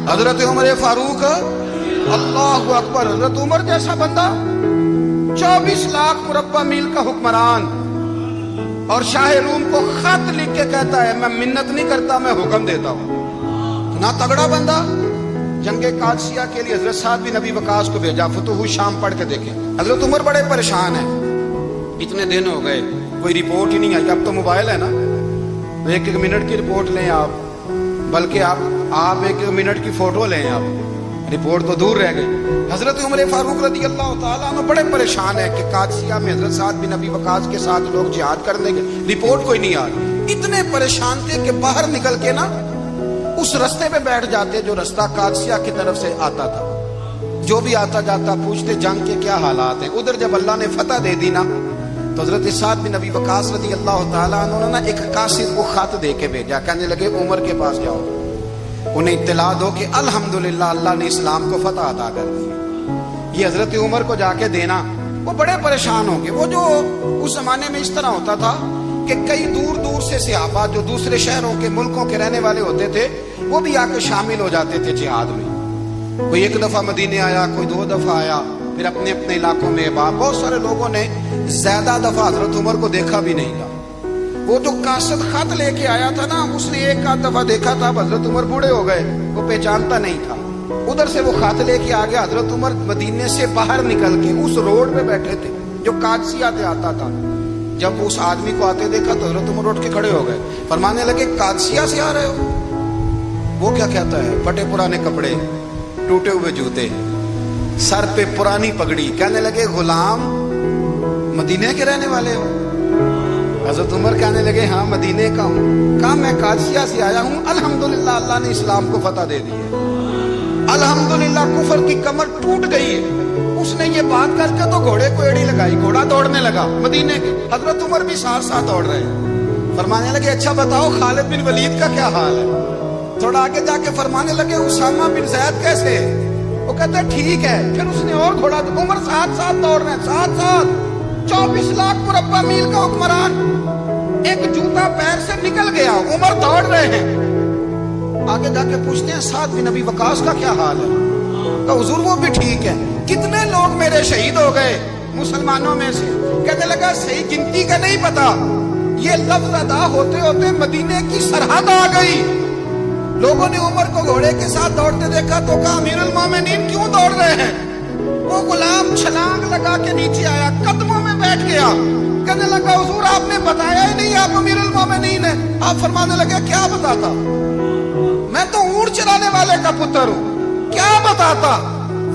حضرت عمر فاروق اللہ اکبر، حضرت عمر جیسا بندہ 24 لاکھ مربع میل کا حکمران، اور شاہ روم کو خط لکھ کے کہتا ہے میں منت نہیں کرتا، میں حکم دیتا ہوں۔ اتنا تگڑا بندہ جنگ قادسیہ کے لیے حضرت سعد بن ابی وقاص کو بھیجا، فتوح شام پڑھ کے دیکھیں۔ حضرت عمر بڑے پریشان ہیں، اتنے دن ہو گئے کوئی رپورٹ ہی نہیں آئی۔ اب تو موبائل ہے نا، ایک ایک منٹ کی رپورٹ لیں آپ، بلکہ آپ ایک ایک منٹ کی فوٹو لیں، آپ رپورٹ تو دور رہ گئی۔ حضرت عمر فاروق رضی اللہ تعالیٰ عنہ بڑے پریشان ہیں کہ قادسیہ میں حضرت سعد بن ابی وقاص کے ساتھ لوگ جہاد کرنے کے رپورٹ کوئی نہیں آ رہی۔ اتنے پریشان تھے کہ باہر نکل کے نا اس رستے پہ بیٹھ جاتے جو رستہ قادسیہ کی طرف سے آتا تھا، جو بھی آتا جاتا پوچھتے جنگ کے کیا حالات ہیں۔ ادھر جب اللہ نے فتح دے دی نا تو حضرت سعد بن ابی وقاص رضی اللہ تعالیٰ عنہ نے ایک قاصد کو خط دے کے بھیجا، کہنے لگے عمر کے پاس جاؤ، انہیں اطلاع دو کہ الحمدللہ اللہ نے اسلام کو فتح عطا کر دی۔ یہ حضرت عمر کو جا کے دینا، وہ بڑے پریشان ہوں گے۔ وہ جو اس زمانے میں اس طرح ہوتا تھا کہ کئی دور دور سے صحابہ جو دوسرے شہروں کے ملکوں کے رہنے والے ہوتے تھے وہ بھی آ کے شامل ہو جاتے تھے جہاد میں۔ کوئی ایک دفعہ مدینے آیا، کوئی 2 دفعہ آیا، پھر اپنے اپنے علاقوں میں بہت سارے لوگوں نے زیادہ دفعہ حضرت عمر کو دیکھا بھی نہیں تھا۔ وہ جو قاصد خط لے کے آیا تھا نا، اس نے ایک آدھ دفعہ دیکھا تھا، حضرت عمر بوڑھے ہو گئے، وہ پہچانتا نہیں تھا۔ ادھر سے وہ خط لے کے آ گیا، حضرت عمر مدینے سے باہر نکل کے اس روڈ پہ بیٹھے تھے جو قادسیہ سے آتا تھا۔ جب اس آدمی کو آتے دیکھا تو حضرت عمر اٹھ کے کھڑے ہو گئے، فرمانے لگے قادسیہ سے آ رہے ہو؟ وہ کیا کہتا ہے؟ پھٹے پرانے کپڑے، ٹوٹے ہوئے جوتے، سر پہ پرانی پگڑی، کہنے لگے غلام مدینے کے رہنے والے ہو؟ حضرت عمر کہنے لگے ہاں مدینے کا ہوں۔ کہا میں قادسیہ سے آیا ہوں، الحمدللہ اللہ نے اسلام کو فتح دے دی ہے، الحمدللہ کفر کی کمر ٹوٹ گئی ہے۔ اس نے یہ بات کر کے تو گھوڑے کو ایڑی لگائی، گھوڑا دوڑنے لگا مدینے کے، حضرت عمر بھی ساتھ ساتھ دوڑ رہے ہیں۔ فرمانے لگے اچھا بتاؤ خالد بن ولید کا کیا حال ہے؟ تھوڑا آگے جا کے فرمانے لگے اسامہ بن زید کیسے ہے؟ وہ کہتے ٹھیک ہے۔ پھر اس نے اور گھوڑا، عمر ساتھ ساتھ دوڑ رہے ہیں، ساتھ ساتھ 24 لاکھ مربع میل کا حکمران، ایک جوتا پیر سے نکل گیا، عمر دوڑ رہے ہیں۔ آگے جا کے پوچھتے ہیں سعد بن ابی وقاص کا کیا حال ہے؟ کہ حضور وہ بھی ٹھیک ہے۔ کتنے لوگ میرے شہید ہو گئے مسلمانوں میں سے؟ کہنے لگا صحیح گنتی کا نہیں پتا، یہ لفظ ادا ہوتے ہوتے مدینے کی سرحد آ گئی۔ لوگوں نے عمر کو گھوڑے کے ساتھ دوڑتے دیکھا تو کہا امیر المومنین کیوں دوڑ رہے ہیں؟ وہ غلام چھلانگ لگا کے نیچے آیا، قدموں میں بیٹھ گیا، کہنے لگا حضور آپ نے بتایا ہی نہیں آپ امیر المومنین ہیں۔ آپ فرمانے لگے کیا بتاتا؟ میں تو اونٹ چرانے والے کا پتر ہوں، کیا بتاتا؟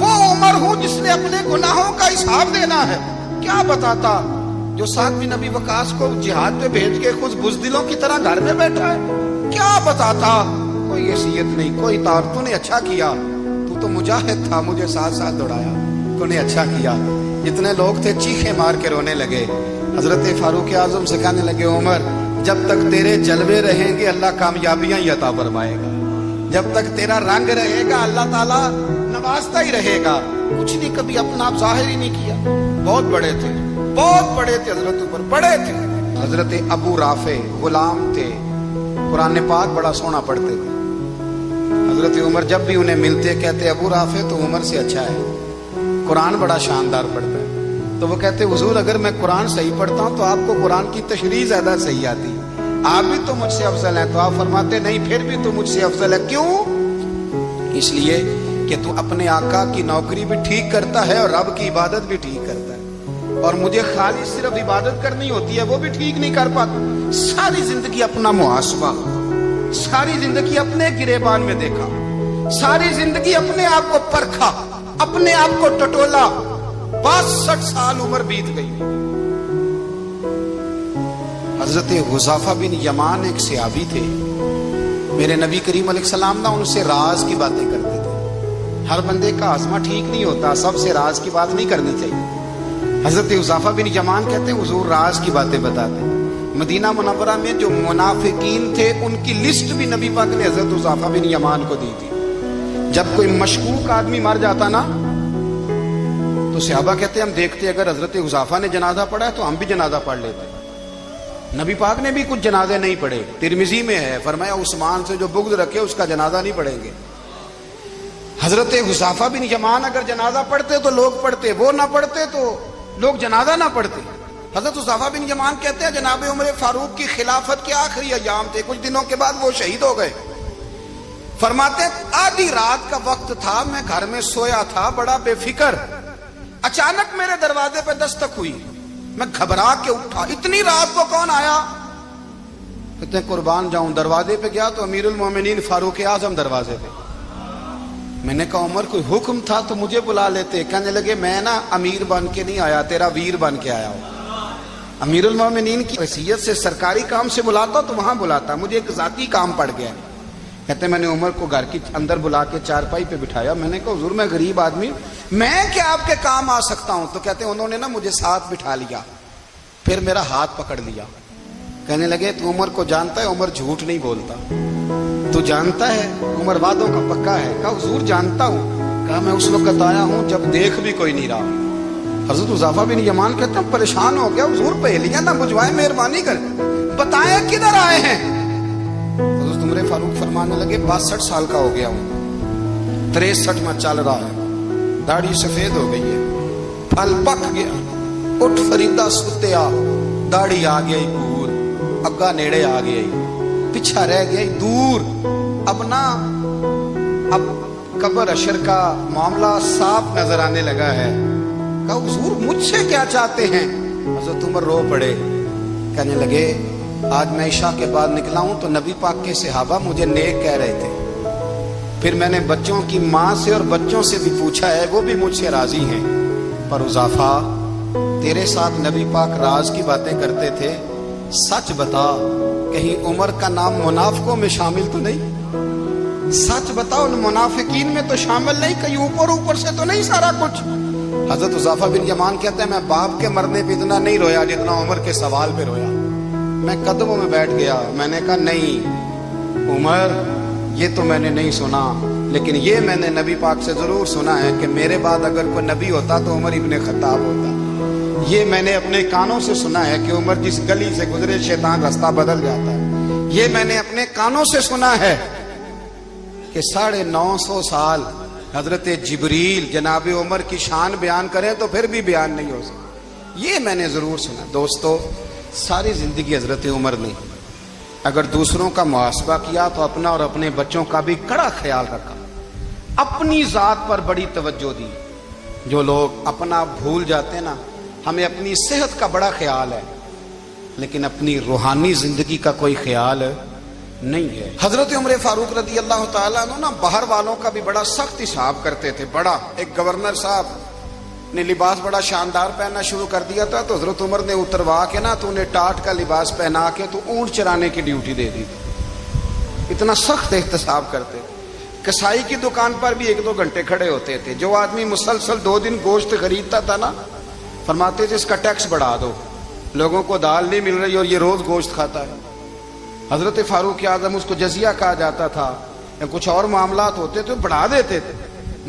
وہ عمر ہوں جس نے اپنے گناہوں کا حساب دینا ہے، کیا بتاتا؟ جو سعد بن ابی وقاص کو جہاد پہ بھیج کے خود بزدلوں کی طرح گھر میں بیٹھا ہے، کیا بتاتا؟ کوئی حیثیت نہیں، کوئی طور۔ تو نے اچھا کیا، تو مجاہد تھا، مجھے ساتھ ساتھ دوڑایا، تو نے اچھا کیا۔ جتنے لوگ تھے چیخیں مار کے رونے لگے۔ حضرت فاروق اعظم سے کہنے لگے عمر جب تک تیرے جلوے رہیں گے اللہ کامیابیاں ہی عطا فرمائے گا، جب تک تیرا رنگ رہے گا اللہ تعالیٰ نوازتا ہی رہے گا۔ کچھ نہیں کبھی اپنا آپ ظاہر ہی نہیں کیا۔ بہت بڑے تھے، بہت بڑے تھے حضرت عمر، بڑے تھے۔ حضرت ابو رافع غلام تھے، قرآن پاک بڑا سونا پڑھتے تھے۔ حضرت عمر جب بھی انہیں ملتے کہتے ابو رافع تو عمر سے اچھا ہے، قرآن بڑا شاندار پڑھتا ہے۔ تو وہ کہتے حضور اگر میں قرآن صحیح پڑھتا ہوں تو آپ کو قرآن کی تشریح زیادہ صحیح آتی، آپ بھی تو مجھ سے افضل ہیں۔ تو آپ فرماتے نہیں پھر بھی تو مجھ سے افضل ہے۔ کیوں؟ اس لیے کہ تو اپنے آقا کی نوکری بھی ٹھیک کرتا ہے اور رب کی عبادت بھی ٹھیک کرتا ہے، اور مجھے خالی صرف عبادت کرنی ہوتی ہے وہ بھی ٹھیک نہیں کر پاتا۔ ساری زندگی اپنا محاسبہ، ساری زندگی اپنے گریبان میں دیکھا، ساری زندگی اپنے آپ کو پرکھا، اپنے آپ کو ٹٹولا۔ 62 سال عمر بیت گئی۔ حضرت حذیفہ بن یمان ایک صحابی تھے، میرے نبی کریم علیہ السلام نا ان سے راز کی باتیں کرتے تھے۔ ہر بندے کا ہاضمہ ٹھیک نہیں ہوتا، سب سے راز کی بات نہیں کرنی چاہیے۔ حضرت حذیفہ بن یمان کہتے ہیں حضور راز کی باتیں بتاتے۔ مدینہ منورہ میں جو منافقین تھے ان کی لسٹ بھی نبی پاک نے حضرت حذیفہ بن یمان کو دی تھی۔ جب کوئی مشکوک آدمی مر جاتا نا تو صحابہ کہتے ہم دیکھتے اگر حضرت حذیفہ نے جنازہ پڑھا ہے تو ہم بھی جنازہ پڑھ لیتے۔ نبی پاک نے بھی کچھ جنازے نہیں پڑھے، ترمذی میں ہے، فرمایا عثمان سے جو بغض رکھے اس کا جنازہ نہیں پڑھیں گے۔ حضرت حذیفہ بن یمان اگر جنازہ پڑھتے تو لوگ پڑھتے، وہ نہ پڑھتے تو لوگ جنازہ نہ پڑھتے۔ حضرت حذیفہ بن یمان کہتے ہیں جناب عمر فاروق کی خلافت کے آخری ایام تھے، کچھ دنوں کے بعد وہ شہید ہو گئے۔ فرماتے آدھی رات کا وقت تھا، میں گھر میں سویا تھا بڑا بے فکر، اچانک میرے دروازے پہ دستک ہوئی، میں گھبرا کے اٹھا، اتنی رات کو کون آیا؟ کہتے ہیں قربان جاؤں، دروازے پہ گیا تو امیر المومنین فاروق اعظم دروازے پہ۔ میں نے کہا عمر کوئی حکم تھا تو مجھے بلا لیتے۔ کہنے لگے میں نا امیر بن کے نہیں آیا، تیرا ویر بن کے آیا ہوں۔ امیر المومنین کی حیثیت سے سرکاری کام سے بلاتا تو وہاں بلاتا، مجھے ایک ذاتی کام پڑ گیا۔ کہتے میں نے عمر کو گھر کی اندر بلا کے چارپائی پہ بٹھایا، میں نے کہا حضور میں غریب آدمی، میں کیا آپ کے کام آ سکتا ہوں؟ تو کہتے ہیں انہوں نے نا مجھے ساتھ بٹھا لیا، پھر میرا ہاتھ پکڑ لیا، کہنے لگے تو عمر کو جانتا ہے؟ عمر جھوٹ نہیں بولتا، تو جانتا ہے عمر وعدوں کا پکا ہے؟ کہا حضور جانتا ہوں۔ کہا میں اس وقت آیا ہوں جب دیکھ بھی کوئی نہیں رہا۔ حضرت حذیفہ بن یمان کہتے ہیں پریشان ہو گیا، حضور پہلیاں نہ بجھوائے، مہربانی کر بتائیں کدھر آئے ہیں؟ حضرت عمر فاروق فرمانے لگے 62 سال کا ہو گیا ہوں، 63 میں چل رہا ہے، داڑھی سفید ہو گئی ہے، پھل پک گیا، اٹھ فریدہ ستیا، داڑھی آ گئی دور، اگا نیڑے آ گئی، پیچھا رہ گئی دور، اب نا اب قبر اشر کا معاملہ صاف نظر آنے لگا ہے۔ کہا حضور مجھ سے کیا چاہتے ہیں؟ حضرت عمر رو پڑے، کہنے لگے آج میں عشاء کے بعد نکلا ہوں تو نبی پاک کے صحابہ مجھے نیک کہہ رہے تھے، پھر میں نے بچوں کی ماں سے اور بچوں سے بھی پوچھا ہے، وہ بھی مجھ سے راضی ہیں، پر حذیفہ تیرے ساتھ نبی پاک راز کی باتیں کرتے تھے، سچ بتا کہیں عمر کا نام منافقوں میں شامل تو نہیں؟ سچ بتا ان منافقین میں تو شامل نہیں، کہیں اوپر سے تو نہیں سارا کچھ؟ حضرت حذیفہ بن یمان کہتے ہیں میں باپ کے مرنے پہ اتنا نہیں رویا جتنا عمر کے سوال پہ رویا۔ میں قدموں میں بیٹھ گیا، میں نے کہا نہیں عمر یہ تو میں نے نہیں سنا، لیکن یہ میں نے نبی پاک سے ضرور سنا ہے کہ میرے بعد اگر کوئی نبی ہوتا تو عمر ابن خطاب ہوتا۔ یہ میں نے اپنے کانوں سے سنا ہے کہ عمر جس گلی سے گزرے شیطان رستہ بدل جاتا ہے۔ یہ میں نے اپنے کانوں سے سنا ہے کہ 950 سال حضرت جبریل جناب عمر کی شان بیان کریں تو پھر بھی بیان نہیں ہو سکتا، یہ میں نے ضرور سنا۔ دوستو ساری زندگی حضرت عمر نے اگر دوسروں کا محاسبہ کیا تو اپنا اور اپنے بچوں کا بھی کڑا خیال رکھا، اپنی ذات پر بڑی توجہ دی۔ جو لوگ اپنا بھول جاتے نا، ہمیں اپنی صحت کا بڑا خیال ہے لیکن اپنی روحانی زندگی کا کوئی خیال نہیں ہے۔ حضرت عمر فاروق رضی اللہ تعالیٰ عنہ نا باہر والوں کا بھی بڑا سخت حساب کرتے تھے، بڑا ایک گورنر صاحب نے لباس بڑا شاندار پہننا شروع کر دیا تھا تو حضرت عمر نے اتروا کے نا تو انہیں ٹاٹ کا لباس پہنا کے تو اونٹ چرانے کی ڈیوٹی دے دی تھی، اتنا سخت احتساب کرتے۔ کسائی کی دکان پر بھی 1-2 گھنٹے کھڑے ہوتے تھے، جو آدمی مسلسل 2 دن گوشت خریدتا تھا نا فرماتے تھے اس کا ٹیکس بڑھا دو، لوگوں کو دال نہیں مل رہی اور یہ روز گوشت کھاتا ہے۔ حضرت فاروق اعظم اس کو جزیہ کہا جاتا تھا یا کچھ اور معاملات ہوتے تو بڑھا دیتے تھے۔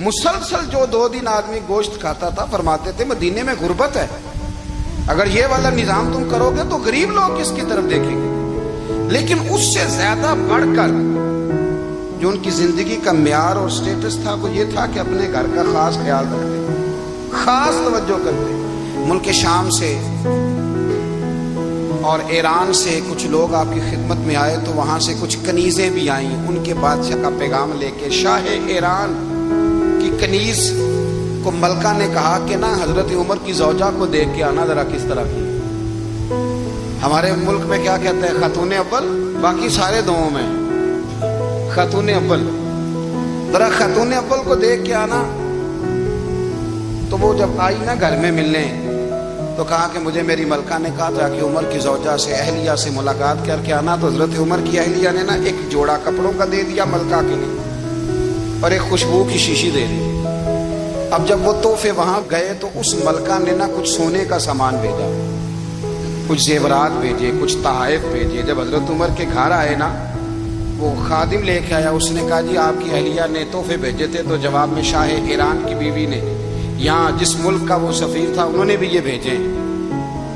مسلسل جو 2 دن آدمی گوشت کھاتا تھا فرماتے تھے مدینے میں غربت ہے، اگر یہ والا نظام تم کرو گے تو غریب لوگ کس کی طرف دیکھیں گے؟ لیکن اس سے زیادہ بڑھ کر جو ان کی زندگی کا معیار اور سٹیٹس تھا وہ یہ تھا کہ اپنے گھر کا خاص خیال رکھتے، خاص توجہ کرتے۔ ملک شام سے اور ایران سے کچھ لوگ آپ کی خدمت میں آئے تو وہاں سے کچھ کنیزیں بھی آئیں، ان کے بادشاہ کا پیغام لے کے۔ شاہ ایران کی کنیز کو ملکہ نے کہا کہ نا حضرت عمر کی زوجہ کو دیکھ کے آنا ذرا کس طرح کی۔ ہمارے ملک میں کیا کہتے ہیں خاتون اول، باقی سارے دووں میں خاتون اول، ذرا خاتون اول کو دیکھ کے آنا۔ تو وہ جب آئی نا گھر میں ملنے تو کہا کہ مجھے میری ملکہ نے کہا تھا کہ عمر کی زوجہ سے اہلیہ سے ملاقات کر کے آنا، تو حضرت عمر کی اہلیہ نے نا ایک جوڑا کپڑوں کا دے دیا ملکہ کے لیے اور ایک خوشبو کی شیشی دے دی۔ اب جب وہ تحفے وہاں گئے تو اس ملکہ نے نا کچھ سونے کا سامان بھیجا، کچھ زیورات بھیجے، کچھ تحائف بھیجے۔ جب حضرت عمر کے گھر آئے نا وہ خادم لے کے آیا، اس نے کہا جی آپ کی اہلیہ نے تحفے بھیجے تھے، تو جواب میں شاہ ایران کی بیوی نے یہاں جس ملک کا وہ سفیر تھا انہوں نے بھی یہ بھیجے۔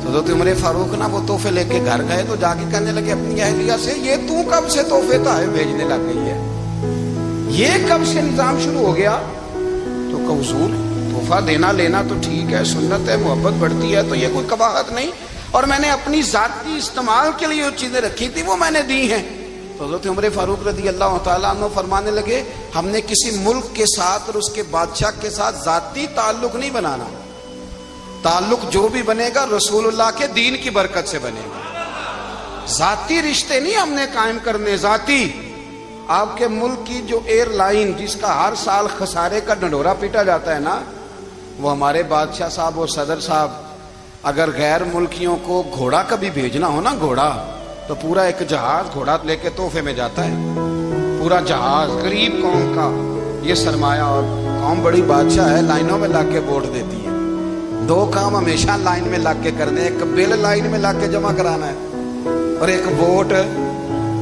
تو حضرت عمر فاروق نا وہ تحفے لے کے گھر گئے تو جا کے کہنے لگے اپنی اہلیہ سے یہ تو کب سے تحفے تحائف بھیجنے لگ گئی ہے؟ یہ کب سے نظام شروع ہو گیا؟ تو کہ حضور تحفہ دینا لینا تو ٹھیک ہے، سنت ہے، محبت بڑھتی ہے، تو یہ کوئی قباحت نہیں، اور میں نے اپنی ذاتی استعمال کے لیے جو چیزیں رکھی تھی وہ میں نے دی ہیں۔ تو حضرت عمر فاروق رضی اللہ تعالیٰ عنہ فرمانے لگے ہم نے کسی ملک کے ساتھ اور اس کے بادشاہ کے ساتھ ذاتی تعلق نہیں بنانا، تعلق جو بھی بنے گا رسول اللہ کے دین کی برکت سے بنے گا، ذاتی رشتے نہیں ہم نے قائم کرنے۔ ذاتی آپ کے ملک کی جو ایئر لائن جس کا ہر سال خسارے کا ڈنڈورا پیٹا جاتا ہے نا، وہ ہمارے بادشاہ صاحب اور صدر صاحب اگر غیر ملکیوں کو گھوڑا کبھی بھیجنا ہو نا، گھوڑا، تو پورا ایک جہاز گھوڑا لے کے تحفے میں جاتا ہے، پورا جہاز غریب قوم کا یہ سرمایہ، اور قوم بڑی بادشاہ ہے، لائنوں میں لا کے ووٹ دیتی ہے۔ دو کام ہمیشہ لائن میں لا کے کرنے، ایک بل لائن میں لا کے جمع کرانا ہے اور ایک ووٹ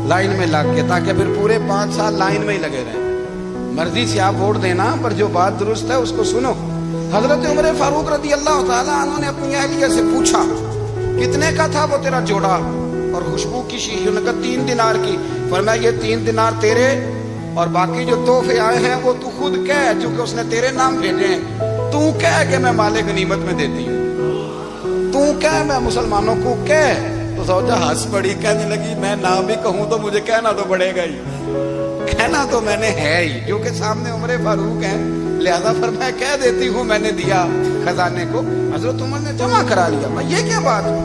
لائن میں لا کے، تاکہ پھر پورے 5 سال لائن میں ہی لگے رہیں۔ مرضی سے آپ ووٹ دینا، پر جو بات درست ہے اس کو سنو۔ حضرت عمر فاروق رضی اللہ تعالیٰ عنہ نے اپنی اہلیہ سے پوچھا کتنے کا تھا وہ تیرا جوڑا اور خوشبو کی شیشی؟ انہوں نے کہا 3 دینار کی۔ فرمایا یہ 3 دینار تیرے اور باقی جو تحفے آئے ہیں وہ تو خود کہہ، چونکہ اس نے تیرے نام بھیجے ہیں، تو کہہ کہ میں مال غنیمت میں دیتی ہوں، تو کہہ میں مسلمانوں کو کہہ۔ تو زوجہ ہنس پڑی، کہنے لگی میں نام بھی کہوں تو مجھے کہنا تو پڑے گا ہی، کہنا تو میں نے ہے ہی، کیونکہ سامنے عمر فاروق ہیں، لہذا فرمایا کہہ دیتی ہوں میں نے دیا خزانے کو۔ حضرت عمر نے جمع کرا لیا۔ یہ کیا بات ہے؟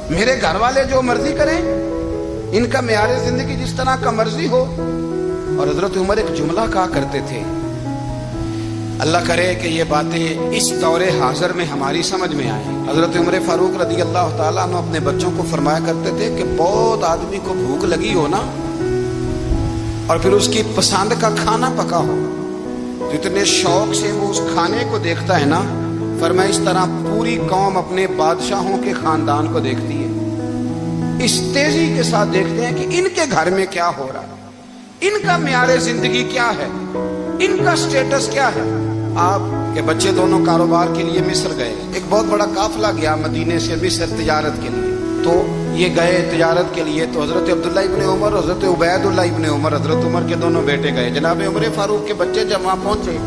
میرے گھر والے جو مرضی کریں، ان کا معیار زندگی جس طرح کا مرضی ہو۔ اور حضرت عمر ایک جملہ کہا کرتے تھے، اللہ کرے کہ یہ باتیں اس دور حاضر میں ہماری سمجھ میں آئیں۔ حضرت عمر فاروق رضی اللہ تعالیٰ عنہ اپنے بچوں کو فرمایا کرتے تھے کہ بہت آدمی کو بھوک لگی ہو نا، اور پھر اس کی پسند کا کھانا پکا ہو، جتنے شوق سے وہ اس کھانے کو دیکھتا ہے نا، فرمایا اس طرح پوری قوم اپنے بادشاہوں کے خاندان کو دیکھتی ہے، اس تیزی کے ساتھ دیکھتے ہیں کہ ان کے گھر میں کیا ہو رہا ہے، ان کا معیار زندگی کیا ہے، ان کا سٹیٹس کیا ہے۔ آپ کے بچے دونوں کاروبار کے لیے مصر گئے، ایک بہت بڑا قافلہ گیا مدینے سے مصر تجارت کے لیے، تو یہ گئے تجارت کے لیے، تو حضرت عبداللہ ابن عمر، حضرت عبید اللہ ابن عمر، حضرت عمر کے دونوں بیٹے گئے۔ جناب عمر فاروق کے بچے جب وہاں پہنچے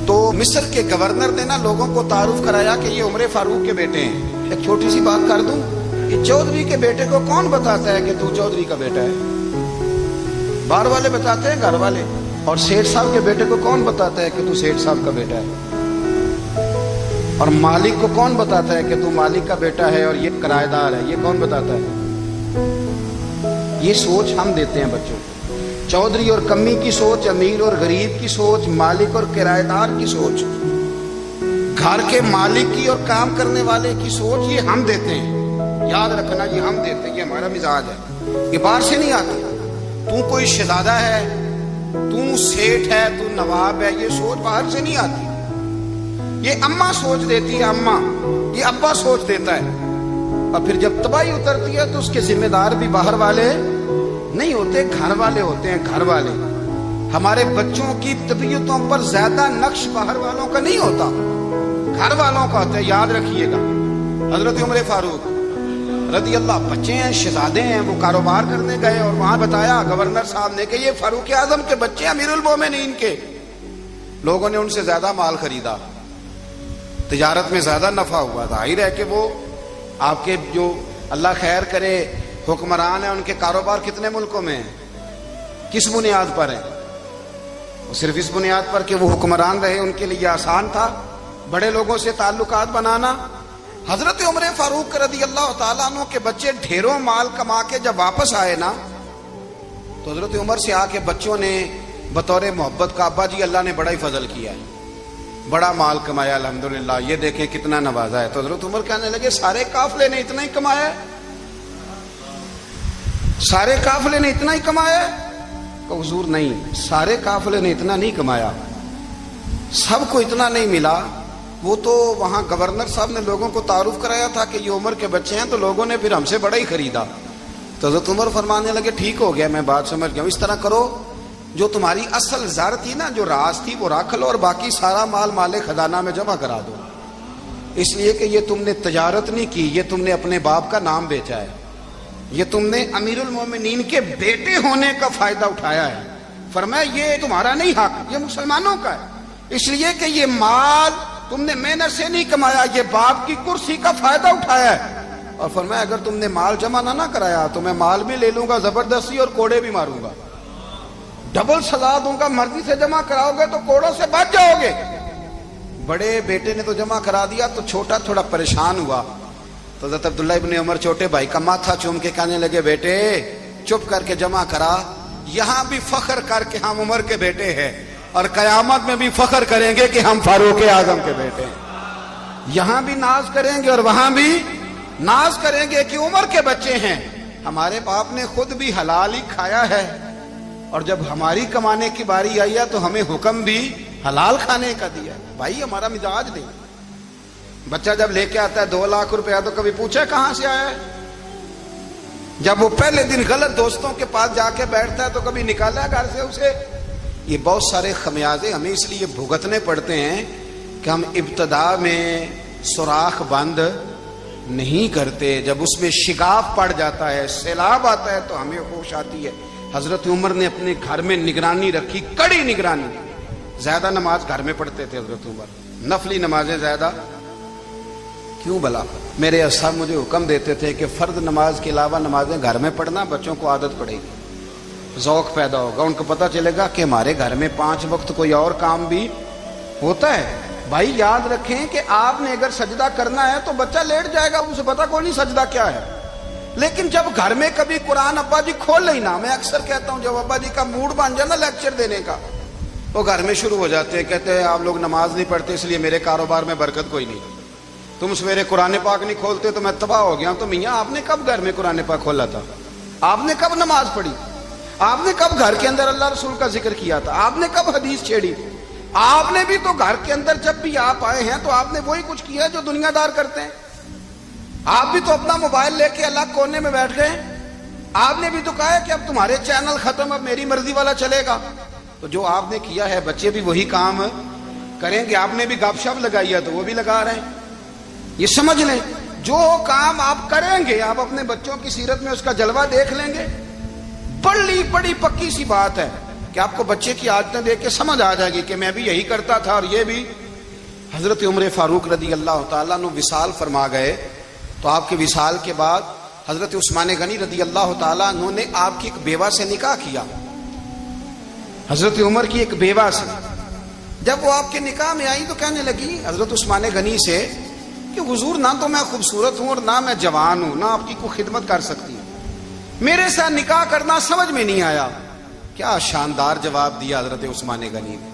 تو مصر کے گورنر نے نا لوگوں کو تعارف کرایا کہ یہ عمر فاروق کے بیٹے ہیں۔ ایک چھوٹی سی بات کر دوں، کہ چودھری کے بیٹے کو کون بتاتا ہے کہ تو چودھری کا بیٹا ہے؟ باہر والے بتاتے ہیں، گھر والے۔ اور سیٹھ صاحب کے بیٹے کو کون بتاتا ہے کہ تو سیٹھ صاحب کا بیٹا ہے؟ اور مالک کو کون بتاتا ہے کہ تو مالک کا بیٹا ہے اور یہ کرایہ دار ہے؟ یہ کون بتاتا ہے؟ یہ سوچ ہم دیتے ہیں بچوں کو، چودھری اور کمی کی سوچ، امیر اور غریب کی سوچ، مالک اور کرایہ دار کی سوچ، گھر کے مالک کی اور کام کرنے والے کی سوچ، یہ ہم دیتے ہیں۔ یاد رکھنا، یہ ہم دیتے ہیں، یہ ہمارا مزاج ہے، یہ باہر سے نہیں آتی۔ تو کوئی شہزادہ ہے، تو سیٹھ ہے، تو نواب ہے، یہ سوچ باہر سے نہیں آتی، یہ اماں سوچ دیتی ہے، اماں، یہ ابا سوچ دیتا ہے۔ اور پھر جب تباہی اترتی ہے تو اس کے ذمہ دار بھی باہر والے نہیں ہوتے، گھر والے ہوتے ہیں، گھر والے۔ ہمارے بچوں کی طبیعتوں پر زیادہ نقش باہر والوں کا نہیں ہوتا، گھر والوں کا ہوتا ہے، یاد رکھیے گا۔ حضرت عمر فاروق رضی اللہ، بچے ہیں، شہزادے ہیں، وہ کاروبار کرنے گئے اور وہاں بتایا گورنر صاحب نے کہ یہ فاروق اعظم کے بچے ہیں، امیر المومنین کے۔ لوگوں نے ان سے زیادہ مال خریدا، تجارت میں زیادہ نفع ہوا، ظاہر ہے کہ وہ آپ کے جو اللہ خیر کرے حکمران ہیں، ان کے کاروبار کتنے ملکوں میں ہیں، کس بنیاد پر ہیں؟ وہ صرف اس بنیاد پر کہ وہ حکمران رہے، ان کے لیے آسان تھا بڑے لوگوں سے تعلقات بنانا۔ حضرت عمر فاروق رضی اللہ تعالیٰ عنہ کے بچے ڈھیروں مال کما کے جب واپس آئے نا، تو حضرت عمر سے آ کے بچوں نے بطور محبت کا، ابا جی اللہ نے بڑا ہی فضل کیا ہے، بڑا مال کمایا الحمدللہ، یہ دیکھیں کتنا نوازا ہے۔ تو حضرت عمر کہنے لگے سارے قافلے نے اتنا ہی کمایا ہے؟ سارے قافلے نے اتنا ہی کمایا ہے؟ کہ حضور نہیں، سارے قافلے نے اتنا نہیں کمایا، سب کو اتنا نہیں ملا۔ وہ تو وہاں گورنر صاحب نے لوگوں کو تعارف کرایا تھا کہ یہ عمر کے بچے ہیں، تو لوگوں نے پھر ہم سے بڑا ہی خریدا۔ تو حضرت عمر فرمانے لگے ٹھیک ہو گیا، میں بات سمجھ گیا، اس طرح کرو، جو تمہاری اصل زر تھی نا، جو راز تھی، وہ رکھ لو اور باقی سارا مال خزانہ میں جمع کرا دو، اس لیے کہ یہ تم نے تجارت نہیں کی، یہ تم نے اپنے باپ کا نام بیچا ہے، یہ تم نے امیر المومنین کے بیٹے ہونے کا فائدہ اٹھایا ہے۔ فرمایا یہ تمہارا نہیں حق، یہ مسلمانوں کا ہے، اس لیے کہ یہ مال تم نے محنت سے نہیں کمایا، یہ باپ کی کرسی کا فائدہ اٹھایا ہے۔ اور فرمایا اگر تم نے مال جمع نہ کرایا تو میں مال بھی لے لوں گا زبردستی اور کوڑے بھی ماروں گا، ڈبل سزا دوں گا، مرضی سے جمع کراؤ گے تو کوڑوں سے بچ جاؤ گے۔ بڑے بیٹے نے تو جمع کرا دیا تو چھوٹا تھوڑا پریشان ہوا، تو حضرت عبداللہ ابن عمر چھوٹے بھائی کا ماتھا چوم کے کہنے لگے بیٹے چپ کر کے جمع کرا، یہاں بھی فخر کر کے ہم عمر کے بیٹے ہیں اور قیامت میں بھی فخر کریں گے کہ ہم فاروق اعظم کے بیٹے ہیں، یہاں بھی ناز کریں گے اور وہاں بھی ناز کریں گے کہ عمر کے بچے ہیں۔ ہمارے باپ نے خود بھی حلال ہی کھایا ہے اور جب ہماری کمانے کی باری آئی ہے تو ہمیں حکم بھی حلال کھانے کا دیا ہے۔ بھائی ہمارا مزاج نہیں، بچہ جب لے کے آتا ہے 2 لاکھ روپیہ تو کبھی پوچھے کہاں سے آیا ہے؟ جب وہ پہلے دن غلط دوستوں کے پاس جا کے بیٹھتا ہے تو کبھی نکالا ہے گھر سے اسے؟ یہ بہت سارے خمیازے ہمیں اس لیے بھگتنے پڑتے ہیں کہ ہم ابتدا میں سوراخ بند نہیں کرتے، جب اس میں شگاف پڑ جاتا ہے، سیلاب آتا ہے تو ہمیں ہوش آتی ہے۔ حضرت عمر نے اپنے گھر میں نگرانی رکھی، کڑی نگرانی، زیادہ نماز گھر میں پڑھتے تھے حضرت عمر، نفلی نمازیں زیادہ کیوں بلا؟ میرے اصحاب مجھے حکم دیتے تھے کہ فرض نماز کے علاوہ نمازیں گھر میں پڑھنا، بچوں کو عادت پڑے گی، ذوق پیدا ہوگا، ان کو پتہ چلے گا کہ ہمارے گھر میں 5 وقت کوئی اور کام بھی ہوتا ہے۔ بھائی یاد رکھیں کہ آپ نے اگر سجدہ کرنا ہے تو بچہ لیٹ جائے گا، اسے پتہ کوئی نہیں سجدہ کیا ہے، لیکن جب گھر میں کبھی قرآن ابا جی کھول لینا، میں اکثر کہتا ہوں جب ابا جی کا موڈ بن جائے نا لیکچر دینے کا، وہ گھر میں شروع ہو جاتے ہیں، کہتے ہیں آپ لوگ نماز نہیں پڑھتے اس لیے میرے کاروبار میں برکت کوئی نہیں، تم سویرے قرآن پاک نہیں کھولتے تو میں تباہ ہو گیا۔ تو میاں آپ نے کب گھر میں قرآن پاک کھولا تھا؟ آپ نے کب نماز پڑھی؟ آپ نے کب گھر کے اندر اللہ رسول کا ذکر کیا تھا؟ آپ نے کب حدیث چھیڑی؟ آپ نے بھی تو گھر کے اندر جب بھی آپ آئے ہیں تو آپ نے وہی کچھ کیا ہے جو دنیا دار کرتے ہیں۔ آپ بھی تو اپنا موبائل لے کے الگ کونے میں بیٹھ گئے، آپ نے بھی تو کہا ہے کہ اب تمہارے چینل ختم، اب میری مرضی والا چلے گا۔ تو جو آپ نے کیا ہے بچے بھی وہی کام کریں گے۔ آپ نے بھی گپ شپ لگائی ہے تو وہ بھی لگا رہے ہیں۔ یہ سمجھ لیں جو کام آپ کریں گے آپ اپنے بچوں کی سیرت میں اس کا جلوہ دیکھ لیں گے۔ بڑی پکی سی بات ہے کہ آپ کو بچے کی عادتیں دیکھ کے سمجھ آ جائے گی کہ میں بھی یہی کرتا تھا اور یہ بھی۔ حضرت عمر فاروق رضی اللہ تعالیٰ عنہ وصال فرما گئے تو آپ کے وصال کے بعد حضرت عثمان غنی رضی اللہ تعالیٰ عنہ نے آپ کی ایک بیوہ سے نکاح کیا، حضرت عمر کی ایک بیوہ سے۔ جب وہ آپ کے نکاح میں آئی تو کہنے لگی حضرت عثمان غنی سے کہ حضور نہ تو میں خوبصورت ہوں اور نہ میں جوان ہوں، نہ آپ کی کوئی خدمت کر سکتی ہوں، میرے ساتھ نکاح کرنا سمجھ میں نہیں آیا۔ کیا شاندار جواب دیا حضرت عثمان غنی نے،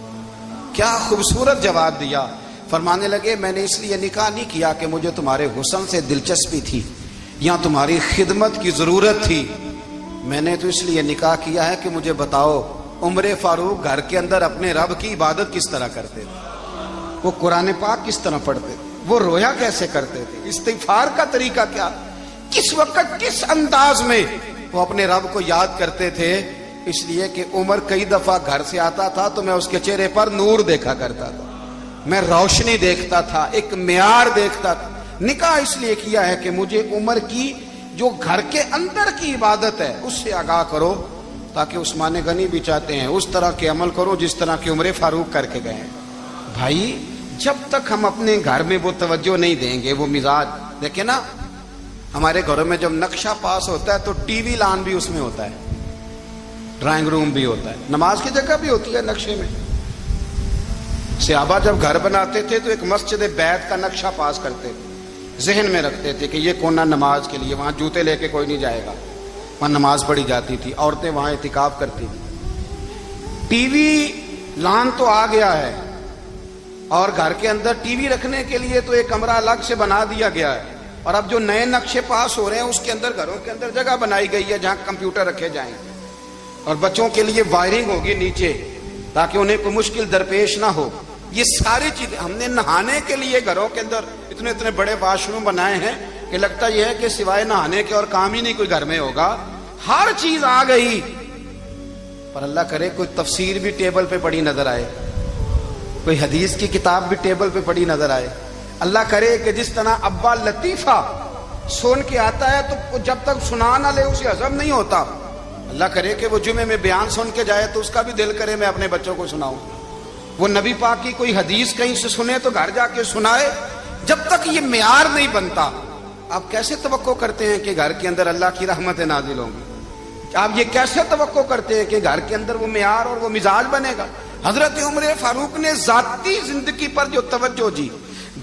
کیا خوبصورت جواب دیا۔ فرمانے لگے میں نے اس لیے نکاح نہیں کیا کہ مجھے تمہارے حسن سے دلچسپی تھی یا تمہاری خدمت کی ضرورت تھی، میں نے تو اس لیے نکاح کیا ہے کہ مجھے بتاؤ عمر فاروق گھر کے اندر اپنے رب کی عبادت کس طرح کرتے تھے، وہ قرآن پاک کس طرح پڑھتے تھے، وہ رویا کیسے کرتے تھے، استغفار کا طریقہ کیا، کس وقت کس انداز میں وہ اپنے رب کو یاد کرتے تھے۔ اس لیے کہ عمر کئی دفعہ گھر سے آتا تھا تو میں اس کے چہرے پر نور دیکھا کرتا تھا، میں روشنی دیکھتا تھا، ایک معیار دیکھتا تھا۔ نکاح اس لیے کیا ہے کہ مجھے عمر کی جو گھر کے اندر کی عبادت ہے اس سے آگاہ کرو، تاکہ عثمان غنی بھی چاہتے ہیں اس طرح کے عمل کرو جس طرح کے عمر فاروق کر کے گئے ہیں۔ بھائی جب تک ہم اپنے گھر میں وہ توجہ نہیں دیں گے، وہ مزاج دیکھیں نا، ہمارے گھروں میں جب نقشہ پاس ہوتا ہے تو ٹی وی لان بھی اس میں ہوتا ہے، ڈرائنگ روم بھی ہوتا ہے، نماز کی جگہ بھی ہوتی ہے نقشے میں۔ صحابہ جب گھر بناتے تھے تو ایک مسجد بیت کا نقشہ پاس کرتے تھے، ذہن میں رکھتے تھے کہ یہ کونا نماز کے لیے، وہاں جوتے لے کے کوئی نہیں جائے گا، وہاں نماز پڑھی جاتی تھی، عورتیں وہاں اعتکاف کرتی تھی۔ ٹی وی لان تو آ گیا ہے اور گھر کے اندر ٹی وی رکھنے کے لیے تو ایک کمرہ الگ سے بنا دیا گیا ہے، اور اب جو نئے نقشے پاس ہو رہے ہیں اس کے اندر گھروں کے اندر جگہ بنائی گئی ہے جہاں کمپیوٹر رکھے جائیں گے، اور بچوں کے لیے وائرنگ ہوگی نیچے تاکہ انہیں کوئی مشکل درپیش نہ ہو۔ یہ ساری چیزیں ہم نے نہانے کے لیے گھروں کے اندر اتنے بڑے واش روم بنائے ہیں کہ لگتا یہ ہے کہ سوائے نہانے کے اور کام ہی نہیں کوئی گھر میں ہوگا، ہر چیز آ گئی۔ پر اللہ کرے کوئی تفسیر بھی ٹیبل پہ پڑی نظر آئے، کوئی حدیث کی کتاب بھی ٹیبل پہ پڑی نظر آئے۔ اللہ کرے کہ جس طرح ابا لطیفہ سن کے آتا ہے تو جب تک سنا نہ لے اسے ہضم نہیں ہوتا، اللہ کرے کہ وہ جمعے میں بیان سن کے جائے تو اس کا بھی دل کرے میں اپنے بچوں کو سناؤں. وہ نبی پاک کی کوئی حدیث کہیں سے سنے تو گھر جا کے سنائے. جب تک یہ معیار نہیں بنتا آپ کیسے توقع کرتے ہیں کہ گھر کے اندر اللہ کی رحمتیں نازل ہوں گی؟ آپ یہ کیسے توقع کرتے ہیں کہ گھر کے اندر وہ معیار اور وہ مزاج بنے گا؟ حضرت عمر فاروق نے ذاتی زندگی پر جو توجہ دی،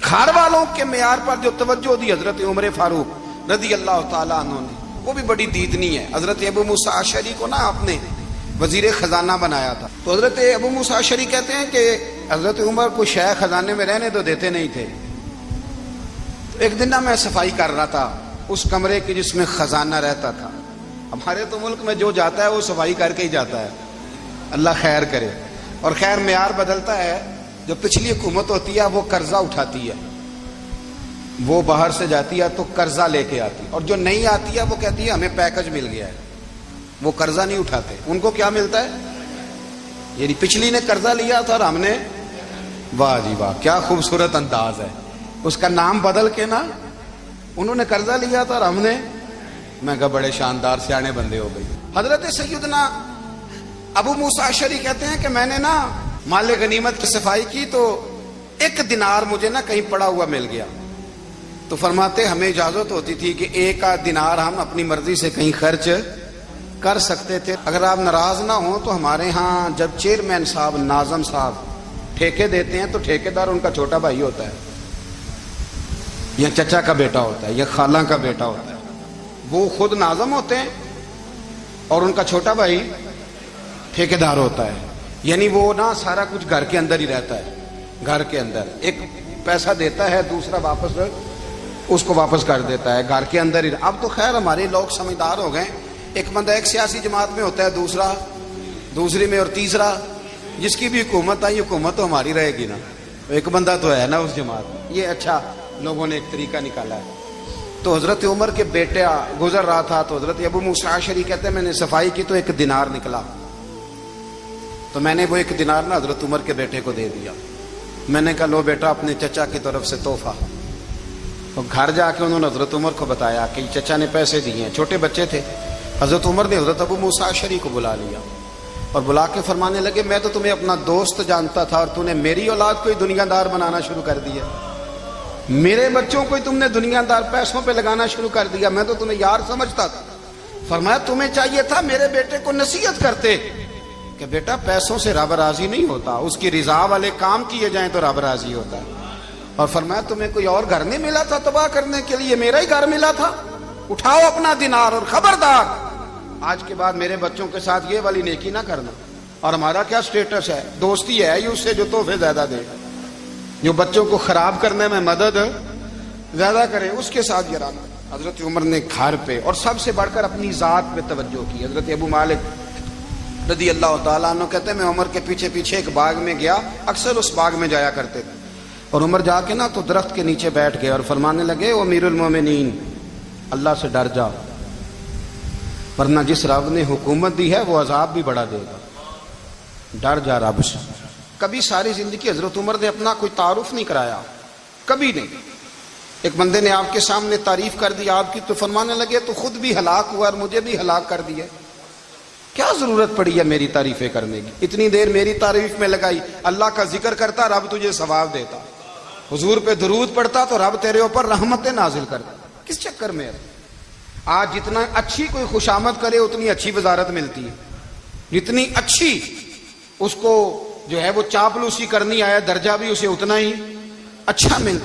گھر والوں کے معیار پر جو توجہ دی حضرت عمر فاروق رضی اللہ تعالیٰ عنہ نے، وہ بھی بڑی دیدنی ہے. حضرت ابو موسیٰ اشعری کو نا آپ نے وزیر خزانہ بنایا تھا. تو حضرت ابو موسیٰ اشعری کہتے ہیں کہ حضرت عمر کو شیخ خزانے میں رہنے تو دیتے نہیں تھے. ایک دن نا میں صفائی کر رہا تھا اس کمرے کی جس میں خزانہ رہتا تھا. ہمارے تو ملک میں جو جاتا ہے وہ صفائی کر کے ہی جاتا ہے، اللہ خیر کرے. اور خیر معیار بدلتا ہے. جو پچھلی حکومت ہوتی ہے وہ قرضہ اٹھاتی ہے، وہ باہر سے جاتی ہے تو قرضہ لے کے آتی، اور جو نہیں آتی ہے وہ کہتی ہے ہمیں پیکج مل گیا ہے. وہ قرضہ نہیں اٹھاتے. ان کو کیا ملتا ہے؟ یعنی پچھلی نے قرضہ لیا تھا اور ہم نے، واہ جی واہ کیا خوبصورت انداز ہے. اس کا نام بدل کے نا، انہوں نے قرضہ لیا تھا اور ہم نے، میں کہا بڑے شاندار سیانے بندے ہو گئی. حضرت سیدنا ابو موسیٰ اشعری کہتے ہیں کہ میں نے نا مال غنیمت کی صفائی کی تو 1 دینار مجھے نا کہیں پڑا ہوا مل گیا. تو فرماتے ہمیں اجازت ہوتی تھی کہ 1 دینار ہم اپنی مرضی سے کہیں خرچ کر سکتے تھے. اگر آپ ناراض نہ ہوں تو ہمارے ہاں جب چیئرمین صاحب، ناظم صاحب ٹھیکے دیتے ہیں تو ٹھیکیدار ان کا چھوٹا بھائی ہوتا ہے، یا چچا کا بیٹا ہوتا ہے، یا خالہ کا بیٹا ہوتا ہے. وہ خود ناظم ہوتے ہیں اور ان کا چھوٹا بھائی ٹھیکیدار ہوتا ہے. یعنی وہ نا سارا کچھ گھر کے اندر ہی رہتا ہے. گھر کے اندر ایک پیسہ دیتا ہے، دوسرا واپس اس کو واپس کر دیتا ہے، گھر کے اندر ہی. اب تو خیر ہمارے لوگ سمجھدار ہو گئے. ایک بندہ ایک سیاسی جماعت میں ہوتا ہے، دوسرا دوسری میں، اور تیسرا جس کی بھی حکومت آئی حکومت تو ہماری رہے گی نا. ایک بندہ تو ہے نا اس جماعت میں. یہ اچھا لوگوں نے ایک طریقہ نکالا ہے. تو حضرت عمر کے بیٹا گزر رہا تھا تو حضرت ابو موسیٰ اشعری کہتے ہیں میں نے صفائی کی تو 1 دینار نکلا. تو میں نے وہ 1 دینار نا حضرت عمر کے بیٹے کو دے دیا. میں نے کہا لو بیٹا اپنے چچا کی طرف سے تحفہ. تو گھر جا کے انہوں نے حضرت عمر کو بتایا کہ چچا نے پیسے دیے ہیں. چھوٹے بچے تھے. حضرت عمر نے حضرت ابو موسیٰ اشعری کو بلا لیا اور بلا کے فرمانے لگے میں تو تمہیں اپنا دوست جانتا تھا اور تم نے میری اولاد کو ہی دنیا دار بنانا شروع کر دیا. میرے بچوں کو ہی تم نے دنیا دار پیسوں پہ لگانا شروع کر دیا. میں تو تمہیں یار سمجھتا تھا. فرمایا تمہیں چاہیے تھا میرے بیٹے کو نصیحت کرتے کہ بیٹا پیسوں سے رب راضی نہیں ہوتا، اس کی رضا والے کام کیے جائیں تو رب راضی ہوتا ہے. اور فرمایا تمہیں کوئی اور گھر نہیں ملا تھا تباہ کرنے کے لیے، میرا ہی گھر ملا تھا. اٹھاؤ اپنا دینار اور خبردار آج کے بعد میرے بچوں کے ساتھ یہ والی نیکی نہ کرنا. اور ہمارا کیا سٹیٹس ہے؟ دوستی ہے اس سے جو تحفے زیادہ دے، جو بچوں کو خراب کرنے میں مدد زیادہ کرے، اس کے ساتھ گرانا. حضرت عمر نے گھر پہ اور سب سے بڑھ کر اپنی ذات پہ توجہ کی. حضرت ابو مالک رضی اللہ تعالیٰ عنہ کہتے ہیں میں عمر کے پیچھے پیچھے ایک باغ میں گیا، اکثر اس باغ میں جایا کرتے تھے. اور عمر جا کے نا تو درخت کے نیچے بیٹھ گئے اور فرمانے لگے او امیر المومنین اللہ سے ڈر جا، ورنہ جس رب نے حکومت دی ہے وہ عذاب بھی بڑا دے گا. ڈر جا رب سے. کبھی ساری زندگی حضرت عمر نے اپنا کوئی تعارف نہیں کرایا، کبھی نہیں. ایک بندے نے آپ کے سامنے تعریف کر دی آپ کی تو فرمانے لگے تو خود بھی ہلاک ہوا اور مجھے بھی ہلاک کر دیا. کیا ضرورت پڑی ہے میری تعریفیں کرنے کی؟ اتنی دیر میری تعریف میں لگائی. اللہ کا ذکر کرتا رب تجھے ثواب دیتا، حضور پہ درود پڑھتا تو رب تیرے اوپر رحمتیں نازل کرتا. کس چکر میں ہے؟ آج جتنا اچھی کوئی خوشامد کرے اتنی اچھی وزارت ملتی ہے، جتنی اچھی اس کو جو ہے وہ چاپلوسی کرنی آیا درجہ بھی اسے اتنا ہی اچھا ملتا.